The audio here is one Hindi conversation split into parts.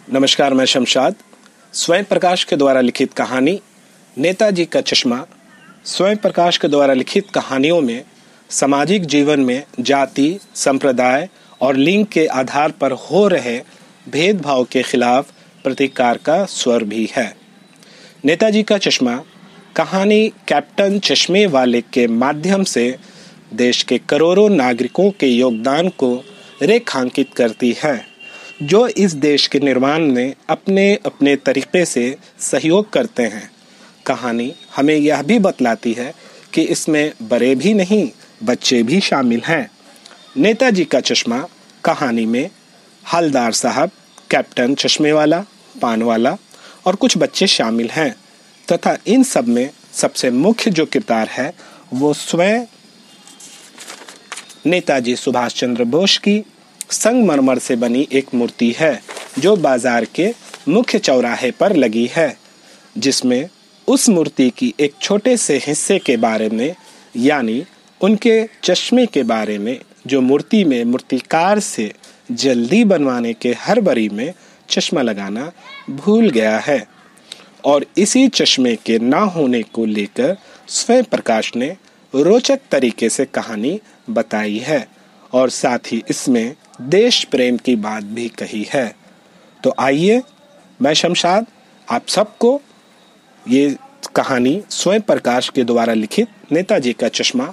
नमस्कार, मैं शमशाद। स्वयं प्रकाश के द्वारा लिखित कहानी नेताजी का चश्मा। स्वयं प्रकाश के द्वारा लिखित कहानियों में सामाजिक जीवन में जाति, संप्रदाय और लिंग के आधार पर हो रहे भेदभाव के खिलाफ प्रतिकार का स्वर भी है। नेताजी का चश्मा कहानी कैप्टन चश्मे वाले के माध्यम से देश के करोड़ों नागरिकों के योगदान को रेखांकित करती है, जो इस देश के निर्माण में अपने अपने तरीके से सहयोग करते हैं। कहानी हमें यह भी बतलाती है कि इसमें बड़े भी नहीं, बच्चे भी शामिल हैं। नेताजी का चश्मा कहानी में हवलदार साहब, कैप्टन चश्मे वाला, पान वाला और कुछ बच्चे शामिल हैं तथा इन सब में सबसे मुख्य जो किरदार है वो स्वयं नेताजी सुभाष चंद्र बोस की संगमरमर से बनी एक मूर्ति है, जो बाजार के मुख्य चौराहे पर लगी है, जिसमें उस मूर्ति की एक छोटे से हिस्से के बारे में यानी उनके चश्मे के बारे में, जो मूर्ति में मूर्तिकार से जल्दी बनवाने के हड़बड़ी में चश्मा लगाना भूल गया है। और इसी चश्मे के ना होने को लेकर स्वयं प्रकाश ने रोचक तरीके से कहानी बताई है और साथ ही इसमें देश प्रेम की बात भी कही है। तो आइए, मैं शमशाद आप सबको ये कहानी स्वयं प्रकाश के द्वारा लिखित नेताजी का चश्मा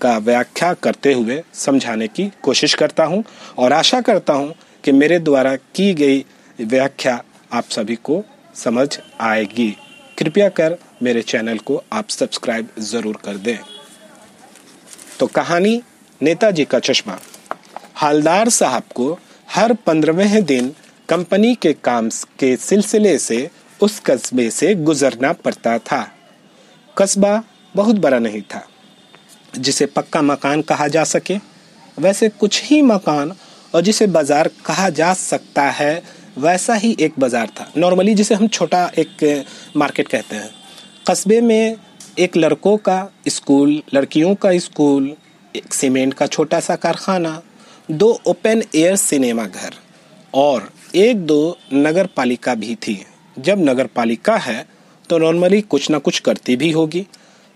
का व्याख्या करते हुए समझाने की कोशिश करता हूं और आशा करता हूं कि मेरे द्वारा की गई व्याख्या आप सभी को समझ आएगी। कृपया कर मेरे चैनल को आप सब्सक्राइब जरूर कर दें। तो कहानी नेताजी का चश्मा। हवलदार साहब को हर 15वें दिन कंपनी के काम के सिलसिले से उस कस्बे से गुजरना पड़ता था। कस्बा बहुत बड़ा नहीं था जिसे पक्का मकान कहा जा सके, वैसे कुछ ही मकान और जिसे बाजार कहा जा सकता है वैसा ही एक बाजार था। नॉर्मली जिसे हम छोटा एक मार्केट कहते हैं। कस्बे में एक लड़कों का स्कूल, लड़कियों का स्कूल, एक सीमेंट का छोटा सा कारखाना, 2 ओपन एयर सिनेमा घर और 1-2 नगर पालिका भी थी। जब नगर पालिका है तो नॉर्मली कुछ ना कुछ करती भी होगी।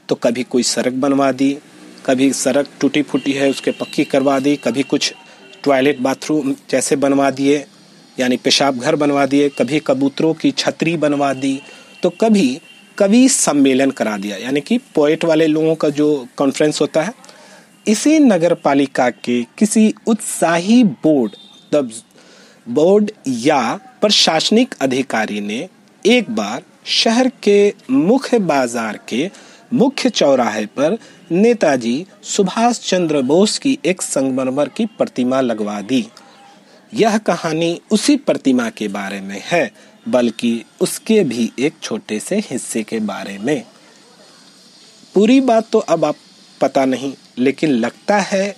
तो कभी कोई सड़क बनवा दी, कभी सड़क टूटी फूटी है उसके पक्की करवा दी, कभी कुछ टॉयलेट बाथरूम जैसे बनवा दिए यानी पेशाब घर बनवा दिए, कभी कबूतरों की छतरी बनवा दी, तो कभी कवि सम्मेलन करा दिया यानी कि पोएट वाले लोगों का जो कॉन्फ्रेंस होता है। इसी नगर पालिका के किसी उत्साही बोर्ड या प्रशासनिक अधिकारी ने एक बार शहर के मुख्य बाजार के मुख्य चौराहे पर नेताजी सुभाष चंद्र बोस की एक संगमरमर की प्रतिमा लगवा दी। यह कहानी उसी प्रतिमा के बारे में है, बल्कि उसके भी एक छोटे से हिस्से के बारे में। पूरी बात तो अब आप पता नहीं, लेकिन लगता है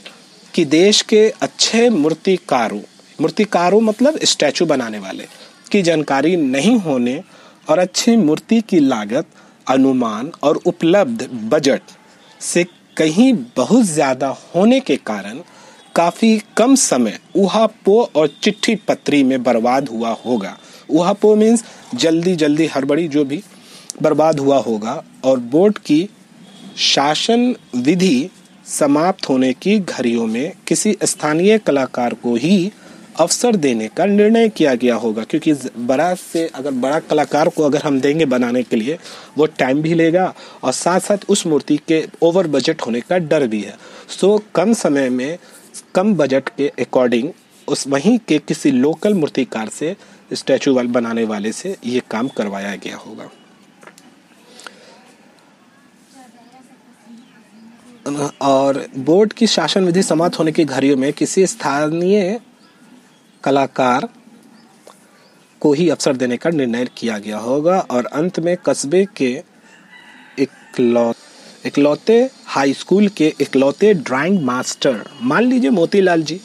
कि देश के अच्छे मूर्तिकारों मतलब स्टैचू बनाने वाले की जानकारी नहीं होने और अच्छी मूर्ति की लागत, अनुमान और उपलब्ध बजट से कहीं बहुत ज्यादा होने के कारण काफी कम समय ऊहापोह और चिट्ठी पत्री में बर्बाद हुआ होगा। ऊहापोह मीन्स जल्दी हड़बड़ी जो भी बर्बाद हुआ होगा और बोर्ड की शासन विधि समाप्त होने की घड़ियों में किसी स्थानीय कलाकार को ही अवसर देने का निर्णय किया गया होगा, क्योंकि बड़ा कलाकार को अगर हम देंगे बनाने के लिए वो टाइम भी लेगा और साथ साथ उस मूर्ति के ओवर बजट होने का डर भी है। सो कम समय में कम बजट के अकॉर्डिंग उस वहीं के किसी लोकल मूर्तिकार से, स्टैचू बनाने वाले से ये काम करवाया गया होगा। और बोर्ड की शासन विधि समाप्त होने की घड़ियों में किसी स्थानीय कलाकार को ही अवसर देने का निर्णय किया गया होगा और अंत में कस्बे के इकलौते हाई स्कूल के इकलौते ड्राइंग मास्टर, मान लीजिए मोतीलाल जी,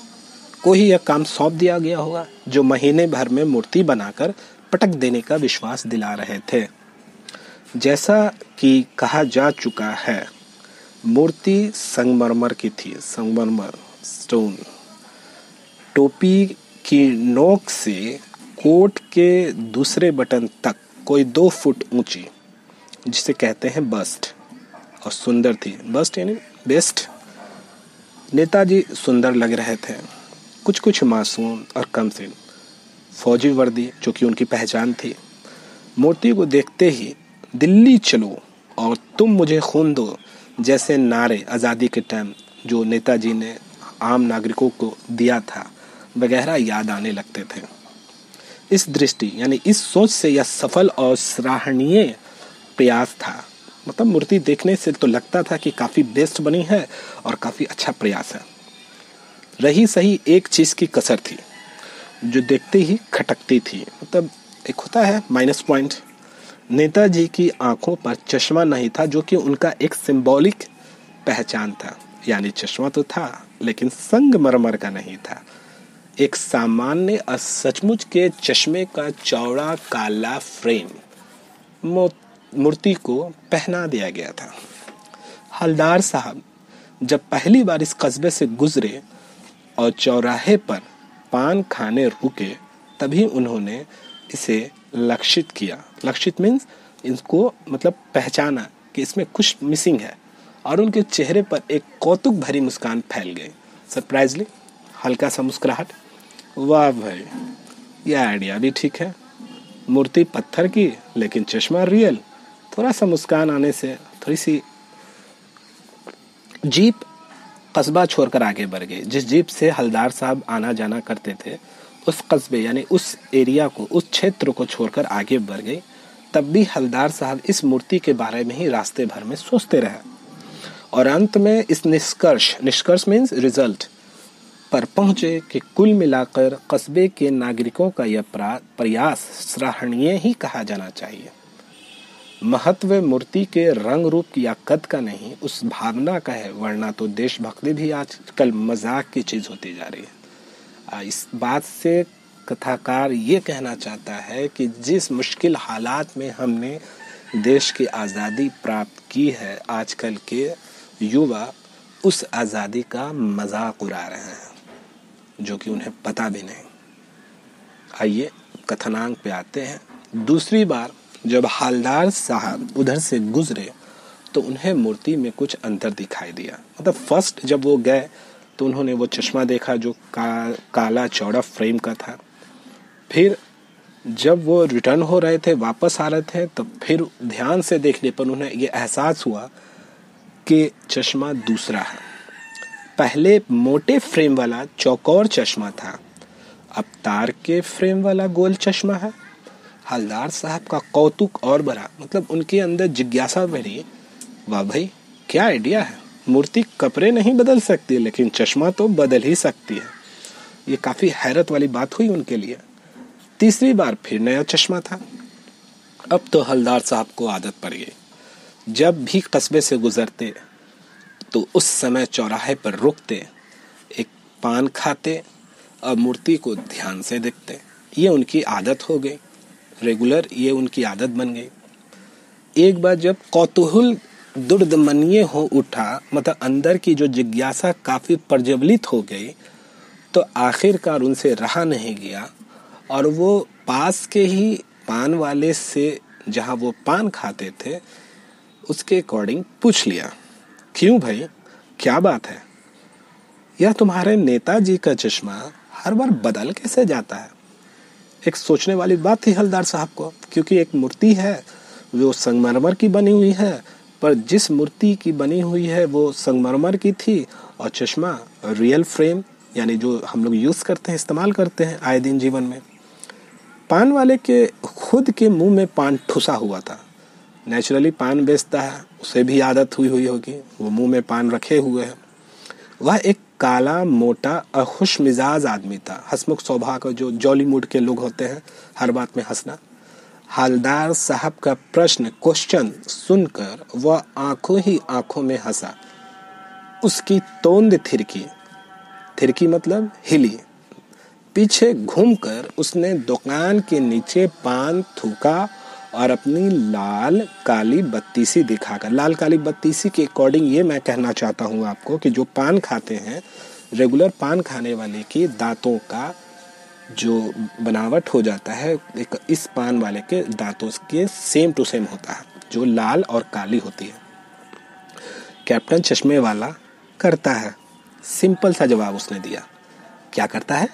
को ही यह काम सौंप दिया गया होगा, जो महीने भर में मूर्ति बनाकर पटक देने का विश्वास दिला रहे थे। जैसा कि कहा जा चुका है, मूर्ति संगमरमर की थी, संगमरमर स्टोन। टोपी की नोक से कोट के दूसरे बटन तक कोई 2 फुट ऊंची, जिसे कहते हैं बस्ट, और सुंदर थी। बस्ट यानी बेस्ट। नेताजी सुंदर लग रहे थे, कुछ कुछ मासूम और कमसिन। फौजी वर्दी जो कि उनकी पहचान थी। मूर्ति को देखते ही दिल्ली चलो और तुम मुझे खून दो जैसे नारे आज़ादी के टाइम जो नेताजी ने आम नागरिकों को दिया था वगैरह याद आने लगते थे। इस दृष्टि यानी इस सोच से यह सफल और सराहनीय प्रयास था। मतलब मूर्ति देखने से तो लगता था कि काफ़ी बेस्ट बनी है और काफ़ी अच्छा प्रयास है। रही सही एक चीज़ की कसर थी जो देखते ही खटकती थी। मतलब एक होता है माइनस पॉइंट। नेताजी की आंखों पर चश्मा नहीं था, जो कि उनका एक सिंबॉलिक पहचान था। यानी चश्मा तो था लेकिन संगमरमर का नहीं था। एक सामान्य और सचमुच के चश्मे का चौड़ा काला फ्रेम मूर्ति को पहना दिया गया था। हलदार साहब जब पहली बार इस कस्बे से गुजरे और चौराहे पर पान खाने रुके, तभी उन्होंने इसे लक्षित किया। लक्षित मीन्स इसको मतलब पहचाना कि इसमें कुछ मिसिंग है, और उनके चेहरे पर एक कौतुक भरी मुस्कान फैल गई। सरप्राइजली हल्का सा मुस्कुराहट। वाह भाई, यह आइडिया भी ठीक है। मूर्ति पत्थर की लेकिन चश्मा रियल। थोड़ा सा मुस्कान आने से थोड़ी सी जीप कस्बा छोड़कर आगे बढ़ गई। जिस जीप से हलदार साहब आना जाना करते थे उस कस्बे यानी उस एरिया को, उस क्षेत्र को छोड़कर आगे बढ़ गई। तब भी हलदार साहब इस मूर्ति के बारे में ही रास्ते भर में सोचते रहे, और अंत में इस निष्कर्ष मीन्स रिजल्ट पर पहुंचे कि कुल मिलाकर कस्बे के नागरिकों का यह प्रयास सराहनीय ही कहा जाना चाहिए। महत्व मूर्ति के रंग रूप या कद का नहीं, उस भावना का है, वरना तो देशभक्ति भी आजकल मजाक की चीज होती जा रही है। इस बात से कथाकार ये कहना चाहता है कि जिस मुश्किल हालात में हमने देश की आज़ादी प्राप्त की है, आजकल के युवा उस आज़ादी का मजाक उड़ा रहे हैं, जो कि उन्हें पता भी नहीं। आइए कथनांक पे आते हैं। दूसरी बार जब हलदार साहब उधर से गुजरे तो उन्हें मूर्ति में कुछ अंतर दिखाई दिया। मतलब फर्स्ट जब वो गए तो उन्होंने वो चश्मा देखा जो काला चौड़ा फ्रेम का था। फिर जब वो रिटर्न हो रहे थे, वापस आ रहे थे, तो फिर ध्यान से देखने पर उन्हें ये एहसास हुआ कि चश्मा दूसरा है। पहले मोटे फ्रेम वाला चौकोर चश्मा था, अब तार के फ्रेम वाला गोल चश्मा है। हलदार साहब का कौतुक और बढ़ा। मतलब उनके अंदर जिज्ञासा बढ़ी। वाह भाई, क्या आइडिया है। मूर्ति कपड़े नहीं बदल सकती लेकिन चश्मा तो बदल ही सकती है। ये काफी हैरत वाली बात हुई उनके लिए। तीसरी बार फिर नया चश्मा था। अब तो हलदार साहब को आदत पड़ गई। जब भी कस्बे से गुजरते तो उस समय चौराहे पर रुकते, एक पान खाते और मूर्ति को ध्यान से देखते। ये उनकी आदत हो गई, रेगुलर ये उनकी आदत बन गई। एक बार जब कौतूहल दुर्दमनीय हो उठा, मतलब अंदर की जो जिज्ञासा काफी प्रज्वलित हो गई, तो आखिरकार उनसे रहा नहीं गया और वो पास के ही पान वाले से, जहां वो पान खाते थे, उसके अकॉर्डिंग पूछ लिया, क्यों भाई, क्या बात है, यह तुम्हारे नेताजी का चश्मा हर बार बदल कैसे जाता है। एक सोचने वाली बात थी हलदार साहब को, क्योंकि एक मूर्ति है वो संगमरमर की बनी हुई है, पर जिस मूर्ति की बनी हुई है वो संगमरमर की थी और चश्मा रियल फ्रेम यानी जो हम लोग यूज करते हैं, इस्तेमाल करते हैं आए दिन जीवन में। पान वाले के खुद के मुंह में पान ठुसा हुआ था। नेचुरली पान बेचता है, उसे भी आदत हुई होगी, वो मुंह में पान रखे हुए है। वह एक काला मोटा और खुश मिजाज आदमी था, हंसमुख स्वभाव का, जो जॉली मूड के लोग होते हैं, हर बात में हंसना। हलदार साहब का क्वेश्चन सुनकर वह आंखों ही आंखों में हंसा। उसकी तोंद थिरकी मतलब हिली। पीछे घूमकर उसने दुकान के नीचे पान थूका और अपनी लाल काली बत्तीसी दिखाकर, लाल काली बत्तीसी के अकॉर्डिंग ये मैं कहना चाहता हूँ आपको कि जो पान खाते हैं, रेगुलर पान खाने वाले की दांतों का जो बनावट हो जाता है एक इस पान वाले के दांतों के सेम टू सेम होता है, जो लाल और काली होती है। कैप्टन चश्मे वाला करता है। सिंपल सा जवाब उसने दिया। क्या करता है?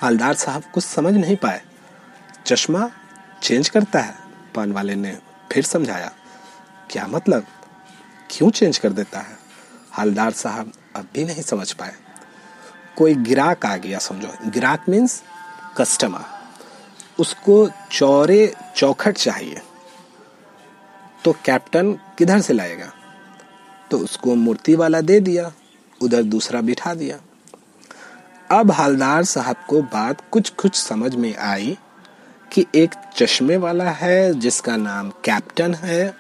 हवलदार साहब कुछ समझ नहीं पाए। चश्मा चेंज करता है, पान वाले ने फिर समझाया। क्या मतलब? क्यों चेंज कर देता है? हवलदार साहब अब भी नहीं समझ पाए। कोई गिराक आ गया समझो। गिराक मीन्स कस्टमर। उसको चौरे चौखट चाहिए, तो कैप्टन किधर से लाएगा? तो उसको मूर्ति वाला दे दिया, उधर दूसरा बिठा दिया। अब हवलदार साहब को बात कुछ समझ में आई कि एक चश्मे वाला है जिसका नाम कैप्टन है,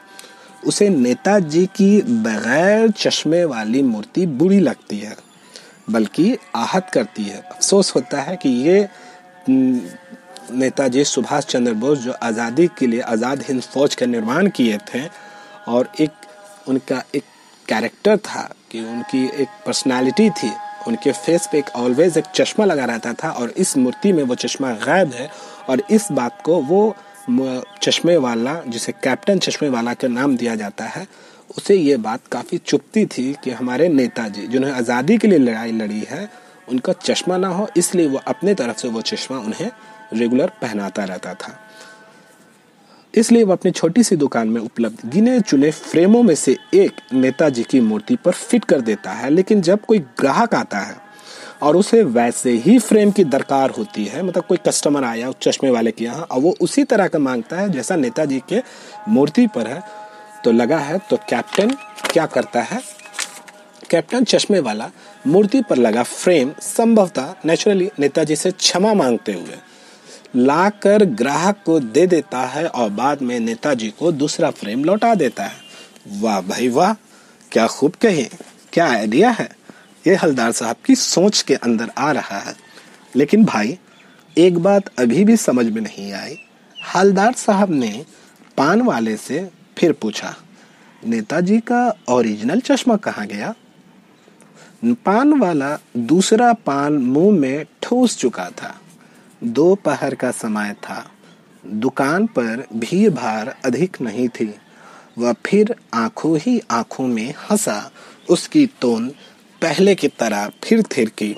उसे नेताजी की बगैर चश्मे वाली मूर्ति बुरी लगती है, बल्कि आहत करती है। अफसोस होता है कि ये नेताजी सुभाष चंद्र बोस जो आज़ादी के लिए आज़ाद हिंद फौज का निर्माण किए थे, और उनका एक कैरेक्टर था कि उनकी एक पर्सनालिटी थी, उनके फेस पे एक ऑलवेज एक चश्मा लगा रहता था, और इस मूर्ति में वो चश्मा गायब है। और इस बात को वो चश्मे वाला, जिसे कैप्टन चश्मे वाला का नाम दिया जाता है, उसे ये बात काफ़ी चुभती थी कि हमारे नेताजी जिन्होंने आज़ादी के लिए लड़ाई लड़ी है, उनका चश्मा ना हो, इसलिए वो अपने तरफ से वो चश्मा उन्हें रेगुलर पहनाता रहता था। इसलिए वो अपनी छोटी सी दुकान में उपलब्ध गिने चुने फ्रेमों में से एक नेताजी की मूर्ति पर फिट कर देता है। लेकिन जब कोई ग्राहक आता है और उसे वैसे ही फ्रेम की दरकार होती है, मतलब कोई कस्टमर आया चश्मे वाले के यहाँ और वो उसी तरह का मांगता है जैसा नेताजी के मूर्ति पर है, तो लगा है तो कैप्टन क्या करता है? कैप्टन चश्मे वाला मूर्ति पर लगा फ्रेम संभवतः नेचुरली नेताजी से क्षमा मांगते हुए लाकर ग्राहक को दे देता है और बाद में नेताजी को दूसरा फ्रेम लौटा देता है। वाह भाई वाह, क्या खूब कही, क्या आइडिया है। ये हवलदार साहब की सोच के अंदर आ रहा है। लेकिन भाई एक बात अभी भी समझ में नहीं आई। हवलदार साहब ने पान वाले से फिर पूछा, नेताजी का ओरिजिनल चश्मा कहाँ गया? पान वाला दूसरा पान मुंह में ठूस चुका था। दोपहर का समय था। दुकान पर भीड़ भाड़ अधिक नहीं थी। वह फिर आंखों ही आंखों में हंसा। उसकी टोन पहले की तरह फिर थिरकी।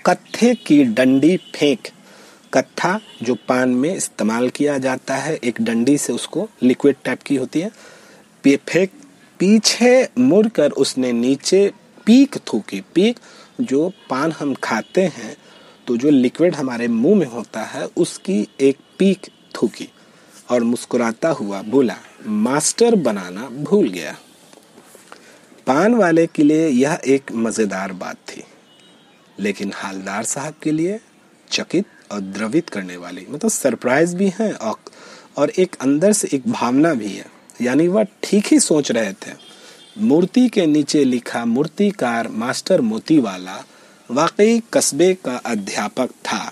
कत्थे की डंडी फेंक। कत्था जो पान में इस्तेमाल किया जाता है, एक डंडी से उसको लिक्विड टाइप की होती है, फेंक। पीछे मुड़कर उसने नीचे पीक थूकी। पीक जो पान हम खाते हैं तो जो लिक्विड हमारे मुंह में होता है उसकी एक पीक थूकी और मुस्कुराता हुआ बोला, मास्टर बनाना भूल गया। पान वाले के लिए यह एक मजेदार बात थी, लेकिन हवलदार साहब के लिए चकित और द्रवित करने वाली, मतलब सरप्राइज भी है और एक अंदर से एक भावना भी है। यानी वह ठीक ही सोच रहे थे। मूर्ति के नीचे लिखा मूर्तिकार मास्टर मोती वाला वाकई कस्बे का अध्यापक था।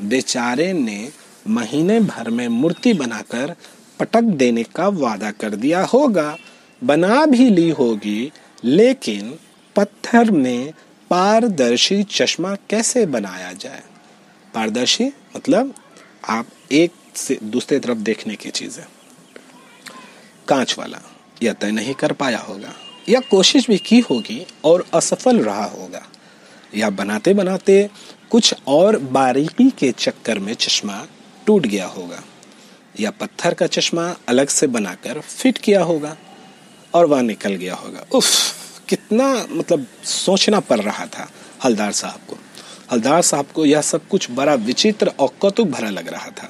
बेचारे ने महीने भर में मूर्ति बनाकर पटक देने का वादा कर दिया होगा, बना भी ली होगी, लेकिन पत्थर में पारदर्शी चश्मा कैसे बनाया जाए? पारदर्शी मतलब आप एक से दूसरे तरफ देखने की चीज है। कांच वाला यह तय नहीं कर पाया होगा, या कोशिश भी की होगी और असफल रहा होगा, या बनाते बनाते कुछ और बारीकी के चक्कर में चश्मा टूट गया होगा, या पत्थर का चश्मा अलग से बनाकर फिट किया होगा और वह निकल गया होगा। उफ, कितना मतलब सोचना पड़ रहा था हवलदार साहब को। हवलदार साहब को यह सब कुछ बड़ा विचित्र और कौतुक भरा लग रहा था।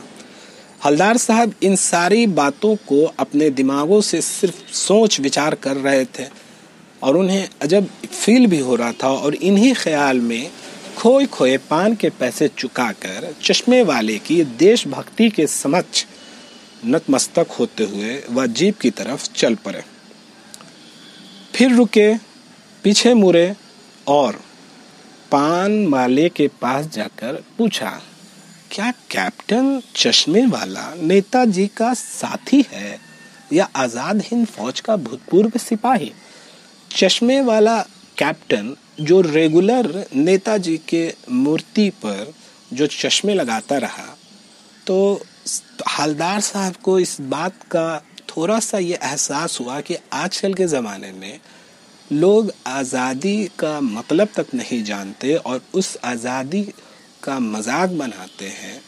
हवलदार साहब इन सारी बातों को अपने दिमागों से सिर्फ सोच विचार कर रहे थे और उन्हें अजब फील भी हो रहा था, और इन्हीं ख्याल में खोए खोए पान के पैसे चुकाकर चश्मे वाले की देशभक्ति के समक्ष नतमस्तक होते हुए वह जीप की तरफ चल पड़े। फिर रुके, पीछे मुड़े और पान वाले के पास जाकर पूछा, क्या कैप्टन चश्मे वाला नेताजी का साथी है या आजाद हिंद फौज का भूतपूर्व सिपाही? चश्मे वाला कैप्टन जो रेगुलर नेताजी के मूर्ति पर जो चश्मे लगाता रहा, तो हवलदार साहब को इस बात का थोड़ा सा ये एहसास हुआ कि आजकल के ज़माने में लोग आज़ादी का मतलब तक नहीं जानते और उस आज़ादी का मजाक बनाते हैं।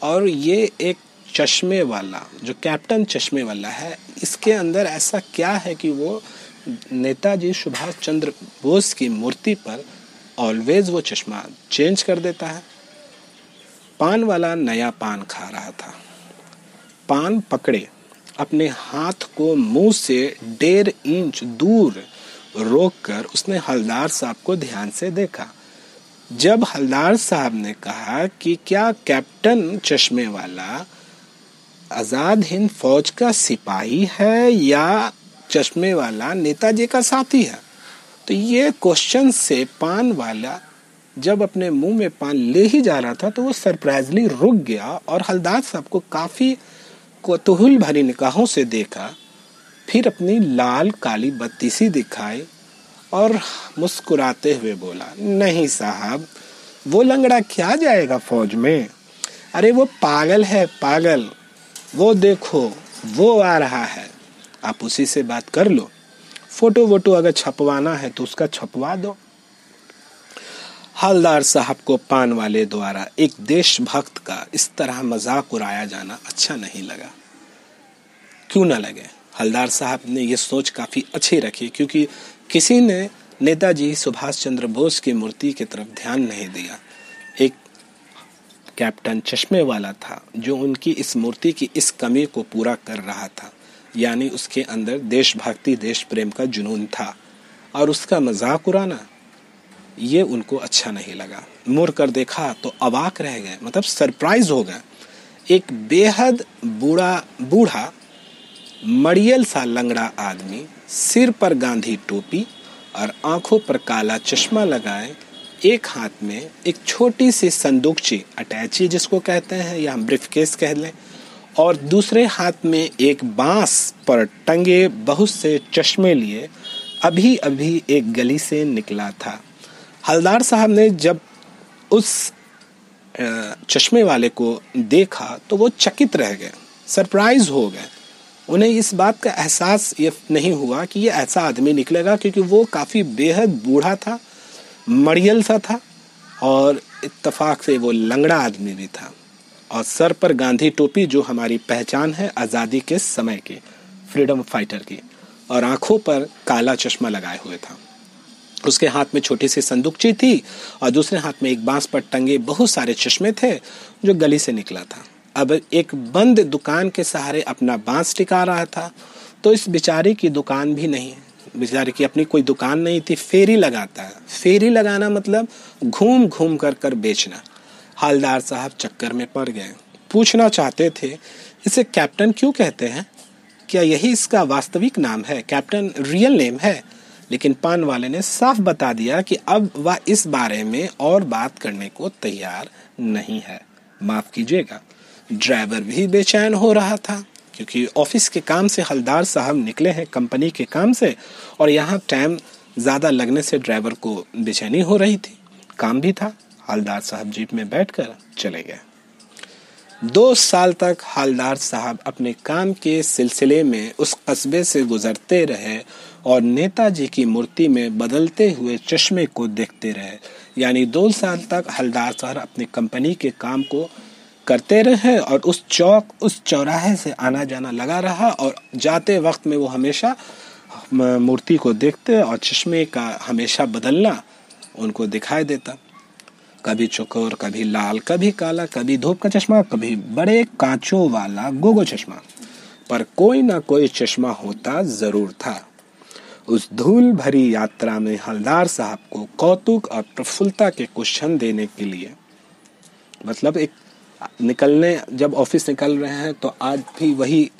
और ये एक चश्मे वाला, जो कैप्टन चश्मे वाला है, इसके अंदर ऐसा क्या है कि वो नेताजी सुभाष चंद्र बोस की मूर्ति पर ऑलवेज वो चश्मा चेंज कर देता है। पान वाला नया पान खा रहा था। पान पकड़े, अपने हाथ को मुंह से 1.5 इंच दूर रोककर उसने हवलदार साहब को ध्यान से देखा। जब हवलदार साहब ने कहा कि क्या कैप्टन चश्मे वाला आजाद हिंद फौज का सिपाही है या चश्मे वाला नेताजी का साथी है, तो ये क्वेश्चन से पान वाला जब अपने मुंह में पान ले ही जा रहा था तो वो सरप्राइजली रुक गया और हवलदार साहब को काफी कौतूहल भरी निगाहों से देखा। फिर अपनी लाल काली बत्ती सी दिखाई और मुस्कुराते हुए बोला, नहीं साहब, वो लंगड़ा क्या जाएगा फौज में? अरे वो पागल है, पागल। वो देखो, वो आ रहा है, आप उसी से बात कर लो। फोटो वोटो अगर छपवाना है तो उसका छपवा दो। हवलदार साहब को पान वाले द्वारा एक देशभक्त का इस तरह मजाक उड़ाया जाना अच्छा नहीं लगा। क्यों ना लगे, हवलदार साहब ने ये सोच काफी अच्छी रखी, क्योंकि किसी ने नेताजी सुभाष चंद्र बोस की मूर्ति की तरफ ध्यान नहीं दिया। एक कैप्टन चश्मे वाला था जो उनकी इस मूर्ति की इस कमी को पूरा कर रहा था, यानी उसके अंदर देशभक्ति, देश प्रेम का जुनून था, और उसका मजाक उड़ाना ये उनको अच्छा नहीं लगा। मुड़ कर देखा तो अवाक रह गए, मतलब सरप्राइज हो गए। एक बेहद बूढ़ा मड़ियल सा लंगड़ा आदमी, सिर पर गांधी टोपी और आंखों पर काला चश्मा लगाए, एक हाथ में एक छोटी सी संदूकची, अटैची जिसको कहते हैं या हम ब्रीफकेस कह लें, और दूसरे हाथ में एक बांस पर टंगे बहुत से चश्मे लिए अभी अभी एक गली से निकला था। हवलदार साहब ने जब उस चश्मे वाले को देखा तो वो चकित रह गए, सरप्राइज हो गए। उन्हें इस बात का एहसास ये नहीं हुआ कि ये ऐसा आदमी निकलेगा, क्योंकि वो काफ़ी बेहद बूढ़ा था, मड़ियल सा था, और इत्तेफाक से वो लंगड़ा आदमी भी था, और सर पर गांधी टोपी जो हमारी पहचान है आज़ादी के समय की, फ्रीडम फाइटर की, और आंखों पर काला चश्मा लगाए हुए था। उसके हाथ में छोटी सी संदूकची थी और दूसरे हाथ में एक बांस पर टंगे बहुत सारे चश्मे थे जो गली से निकला था। अब एक बंद दुकान के सहारे अपना बांस टिका रहा था, तो इस बेचारे की दुकान भी नहीं, बेचारे की अपनी कोई दुकान नहीं थी, फेरी लगाता है। फेरी लगाना मतलब घूम घूम कर बेचना। हवलदार साहब चक्कर में पड़ गए, पूछना चाहते थे इसे कैप्टन क्यों कहते हैं, क्या यही इसका वास्तविक नाम है, कैप्टन रियल नेम है? लेकिन पान वाले ने साफ बता दिया कि अब वह इस बारे में और बात करने को तैयार नहीं है। माफ कीजिएगा, ड्राइवर भी बेचैन हो रहा था, क्योंकि ऑफिस के काम से हवलदार साहब निकले हैं, कंपनी के काम से, और यहाँ टाइम ज़्यादा लगने से ड्राइवर को बेचैनी हो रही थी, काम भी था। हवलदार साहब जीप में बैठकर चले गए। 2 साल तक हवलदार साहब अपने काम के सिलसिले में उस कस्बे से गुजरते रहे और नेताजी की मूर्ति में बदलते हुए चश्मे को देखते रहे। यानी 2 साल तक हवलदार साहब अपनी कंपनी के काम को करते रहे और उस चौराहे से आना जाना लगा रहा, और जाते वक्त में वो हमेशा मूर्ति को देखते और चश्मे का हमेशा बदलना उनको दिखाई देता। कभी चौकोर, कभी लाल, कभी काला, कभी धूप का चश्मा, कभी बड़े कांचों वाला गोगो चश्मा, पर कोई ना कोई चश्मा होता जरूर था। उस धूल भरी यात्रा में हवलदार साहब को कौतुक और प्रफुल्लता के क्वेश्चन देने के लिए, मतलब एक निकलने, जब ऑफिस निकल रहे हैं तो आज भी वही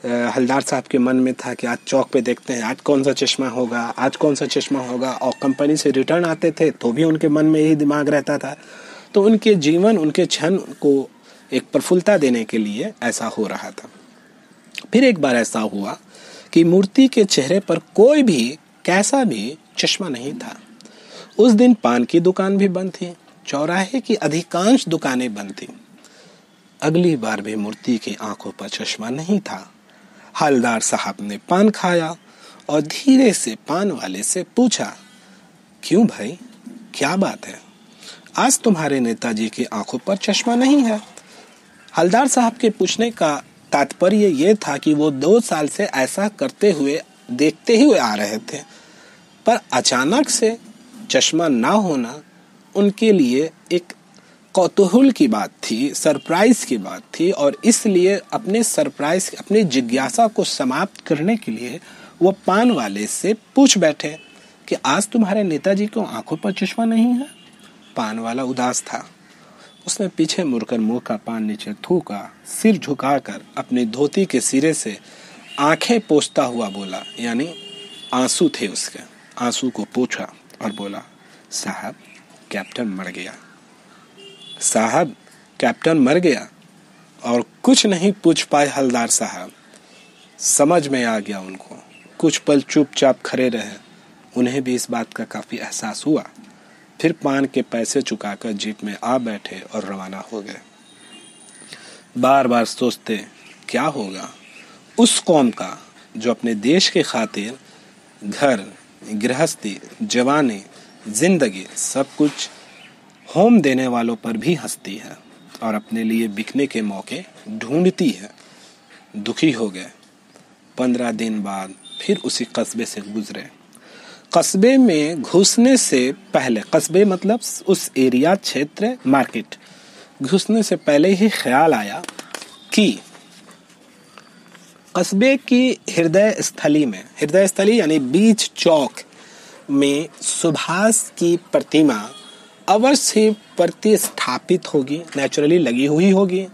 हवलदार साहब के मन में था कि आज चौक पे देखते हैं आज कौन सा चश्मा होगा, आज कौन सा चश्मा होगा। और कंपनी से रिटर्न आते थे तो भी उनके मन में यही दिमाग रहता था। तो उनके जीवन, उनके क्षण को एक प्रफुल्लता देने के लिए ऐसा हो रहा था। फिर एक बार ऐसा हुआ कि मूर्ति के चेहरे पर कोई भी कैसा भी चश्मा नहीं था। उस दिन पान की दुकान भी बंद थी, चौराहे की अधिकांश दुकानें बंद थीं। अगली बार भी मूर्ति की आंखों पर चश्मा नहीं था। हवलदार साहब ने पान खाया और धीरे से पान वाले से पूछा, क्यों भाई, क्या बात है? आज तुम्हारे नेताजी की आंखों पर चश्मा नहीं है। हवलदार साहब के पूछने का तात्पर्य ये था कि वो 2 साल से ऐसा देखते हुए आ रहे थे, पर अचानक से चश्मा ना होना उनके लिए एक कौतूहल की बात थी, सरप्राइज की बात थी। और इसलिए अपनी जिज्ञासा को समाप्त करने के लिए वो पान वाले से पूछ बैठे कि आज तुम्हारे नेताजी को आंखों पर चश्मा नहीं है। पान वाला उदास था। उसने पीछे मुड़कर मुंह का पान नीचे थूका, सिर झुकाकर अपनी धोती के सिरे से आंखें पोंछता हुआ बोला, यानी आंसू थे उसके, आंसू को पोंछा और बोला, साहब कैप्टन मर गया। साहब कैप्टन मर गया। और कुछ नहीं पूछ पाए हवलदार साहब। समझ में आ गया उनको। कुछ पल चुपचाप खड़े रहे। उन्हें भी इस बात का काफी एहसास हुआ। फिर पान के पैसे चुकाकर जीप में आ बैठे और रवाना हो गए। बार बार सोचते क्या होगा उस कौम का जो अपने देश के खातिर घर, गृहस्थी, जवानी, जिंदगी सब कुछ होम देने वालों पर भी हंसती है और अपने लिए बिकने के मौके ढूंढती है। दुखी हो गए। 15 दिन बाद फिर उसी कस्बे से गुजरे। कस्बे में घुसने से पहले, कस्बे मतलब उस एरिया, क्षेत्र, मार्केट, घुसने से पहले ही ख्याल आया कि कस्बे की हृदय स्थली यानी बीच चौक में सुभाष की प्रतिमा अवश्य ही प्रतिस्थापित होगी, नेचुरली लगी हुई होगी।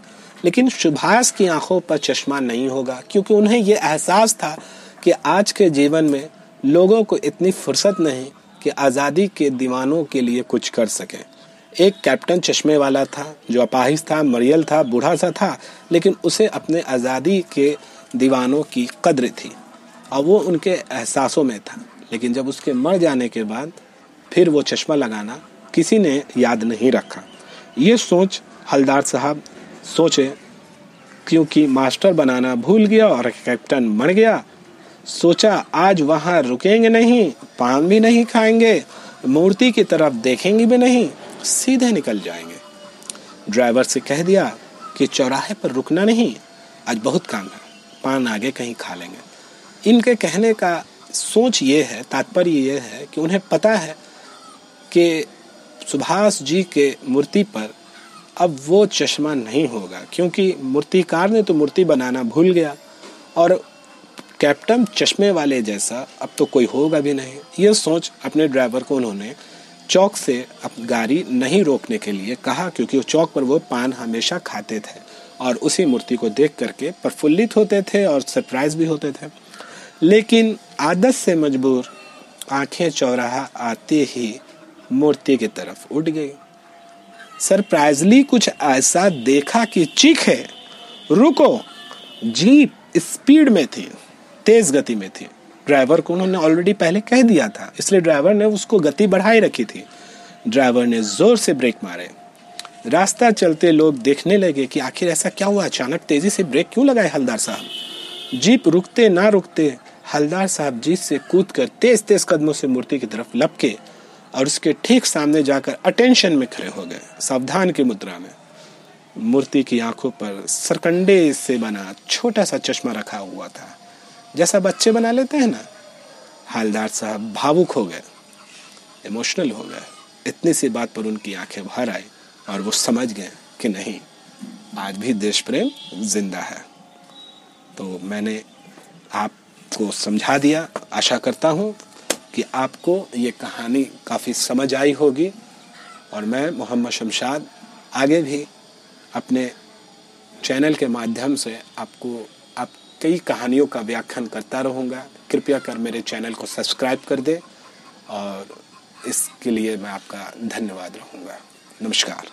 लेकिन सुभाष की आंखों पर चश्मा नहीं होगा, क्योंकि उन्हें यह एहसास था कि आज के जीवन में लोगों को इतनी फुर्सत नहीं कि आज़ादी के दीवानों के लिए कुछ कर सकें। एक कैप्टन चश्मे वाला था जो अपाहिज था, मरियल था, बूढ़ा सा था, लेकिन उसे अपने आज़ादी के दीवानों की कद्र थी और वो उनके एहसासों में था। लेकिन जब उसके मर जाने के बाद फिर वो चश्मा लगाना किसी ने याद नहीं रखा। ये सोच हवलदार साहब सोचे, क्योंकि मास्टर बनाना भूल गया और कैप्टन मर गया। सोचा आज वहाँ रुकेंगे नहीं, पान भी नहीं खाएंगे, मूर्ति की तरफ देखेंगे भी नहीं, सीधे निकल जाएंगे। ड्राइवर से कह दिया कि चौराहे पर रुकना नहीं, आज बहुत काम है, पान आगे कहीं खा लेंगे। इनके कहने का सोच ये है, तात्पर्य ये है कि उन्हें पता है कि सुभाष जी के मूर्ति पर अब वो चश्मा नहीं होगा, क्योंकि मूर्तिकार ने तो मूर्ति बनाना भूल गया और कैप्टन चश्मे वाले जैसा अब तो कोई होगा भी नहीं। ये सोच अपने ड्राइवर को उन्होंने चौक से अब गाड़ी नहीं रोकने के लिए कहा, क्योंकि वो चौक पर वो पान हमेशा खाते थे और उसी मूर्ति को देख करके प्रफुल्लित होते थे और सरप्राइज भी होते थे। लेकिन आदत से मजबूर आंखें चौराहा आते ही मूर्ति की तरफ उठ गई। सरप्राइजली कुछ ऐसा देखा कि चीखे, रुको। जीप स्पीड में थी, तेज गति में थी। ड्राइवर को उन्होंने ऑलरेडी पहले कह दिया था, इसलिए ड्राइवर ने उसको गति बढ़ाई रखी थी। ड्राइवर ने जोर से ब्रेक मारे। रास्ता चलते लोग देखने लगे कि आखिर ऐसा क्या हुआ, अचानक तेजी से ब्रेक क्यों लगाए हवलदार साहब। जीप रुकते ना रुकते हवलदार साहब जीप से कूदकर तेज तेज कदमों से मूर्ति की तरफ लपके और उसके ठीक सामने जाकर अटेंशन में खड़े हो गए, सावधान की मुद्रा में। मूर्ति की आंखों पर सरकंडे से बना छोटा सा चश्मा रखा हुआ था, जैसा बच्चे बना लेते हैं ना। हवलदार साहब भावुक हो गए, इमोशनल हो गए। इतनी सी बात पर उनकी आंखें भर आई और वो समझ गए कि नहीं, आज भी देश प्रेम जिंदा है। तो मैंने आपको समझा दिया। आशा करता हूँ कि आपको ये कहानी काफ़ी समझ आई होगी और मैं मोहम्मद शमशाद आगे भी अपने चैनल के माध्यम से आपको कई कहानियों का व्याख्यान करता रहूँगा। कृपया कर मेरे चैनल को सब्सक्राइब कर दे और इसके लिए मैं आपका धन्यवाद रहूँगा। नमस्कार।